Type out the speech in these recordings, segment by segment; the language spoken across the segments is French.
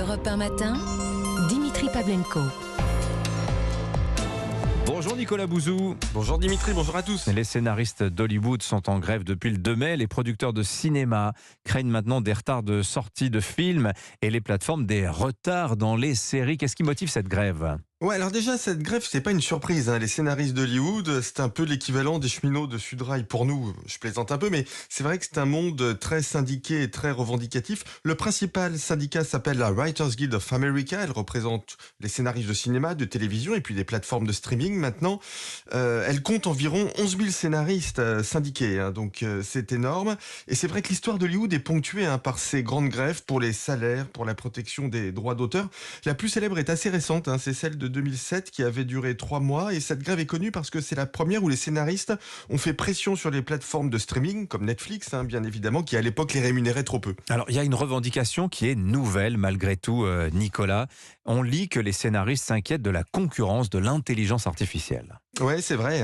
Europe 1 matin, Dimitri Pavlenko. Bonjour Nicolas Bouzou. Bonjour Dimitri, bonjour à tous. Les scénaristes d'Hollywood sont en grève depuis le 2 mai. Les producteurs de cinéma craignent maintenant des retards de sortie de films et les plateformes des retards dans les séries. Qu'est-ce qui motive cette grève ? Ouais, alors déjà, cette grève, c'est pas une surprise. Les scénaristes d'Hollywood, c'est un peu l'équivalent des cheminots de Sudrail pour nous. Je plaisante un peu, mais c'est vrai que c'est un monde très syndiqué et très revendicatif. Le principal syndicat s'appelle la Writers Guild of America. Elle représente les scénaristes de cinéma, de télévision et puis des plateformes de streaming maintenant. Elle compte environ 11 000 scénaristes syndiqués, donc c'est énorme. Et c'est vrai que l'histoire d'Hollywood est ponctuée par ces grandes grèves pour les salaires, pour la protection des droits d'auteur. La plus célèbre est assez récente, c'est celle de 2007 qui avait duré 3 mois, et cette grève est connue parce que c'est la première où les scénaristes ont fait pression sur les plateformes de streaming comme Netflix, bien évidemment, qui à l'époque les rémunérait trop peu. Alors il y a une revendication qui est nouvelle malgré tout, Nicolas. On lit que les scénaristes s'inquiètent de la concurrence de l'intelligence artificielle. Ouais, c'est vrai.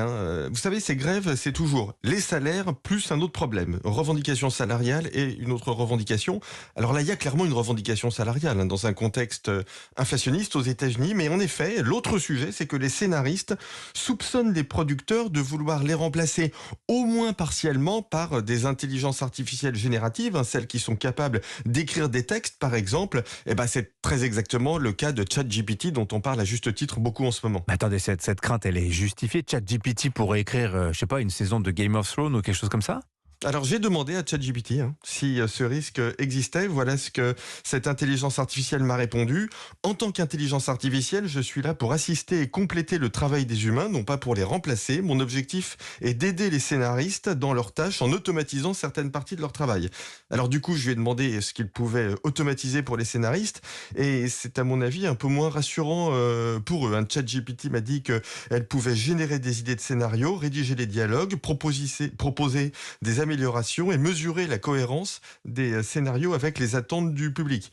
Vous savez, ces grèves, c'est toujours les salaires plus un autre problème. Revendication salariale et une autre revendication. Alors là, il y a clairement une revendication salariale dans un contexte inflationniste aux États-Unis. Mais en effet, l'autre sujet, c'est que les scénaristes soupçonnent les producteurs de vouloir les remplacer au moins partiellement par des intelligences artificielles génératives, celles qui sont capables d'écrire des textes, par exemple. C'est très exactement le cas de ChatGPT dont on parle à juste titre beaucoup en ce moment. Mais attendez, cette crainte, elle est justifiée. ChatGPT pourrait écrire, une saison de Game of Thrones ou quelque chose comme ça ? Alors j'ai demandé à ChatGPT si ce risque existait. Voilà ce que cette intelligence artificielle m'a répondu. En tant qu'intelligence artificielle, je suis là pour assister et compléter le travail des humains, non pas pour les remplacer. Mon objectif est d'aider les scénaristes dans leurs tâches en automatisant certaines parties de leur travail. Alors du coup, je lui ai demandé ce qu'il pouvait automatiser pour les scénaristes, et c'est à mon avis un peu moins rassurant pour eux. ChatGPT m'a dit qu'elle pouvait générer des idées de scénario, rédiger les dialogues, proposer des améliorations et mesurer la cohérence des scénarios avec les attentes du public.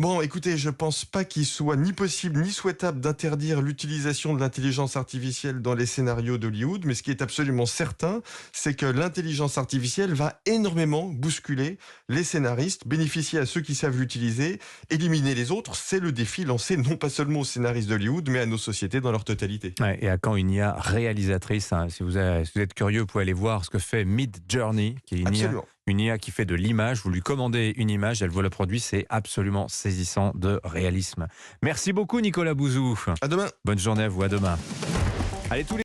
Bon, écoutez, je pense pas qu'il soit ni possible ni souhaitable d'interdire l'utilisation de l'intelligence artificielle dans les scénarios d'Hollywood, mais ce qui est absolument certain, c'est que l'intelligence artificielle va énormément bousculer les scénaristes, bénéficier à ceux qui savent l'utiliser, éliminer les autres. C'est le défi lancé non pas seulement aux scénaristes d'Hollywood, mais à nos sociétés dans leur totalité. Ouais, et à quand une IA réalisatrice, si vous êtes curieux, vous pouvez aller voir ce que fait Midjourney, qui est une IA qui fait de l'image. Vous lui commandez une image, elle vous la produit. C'est absolument saisissant de réalisme. Merci beaucoup Nicolas Bouzou. À demain. Bonne journée à vous, à demain. Allez, tous les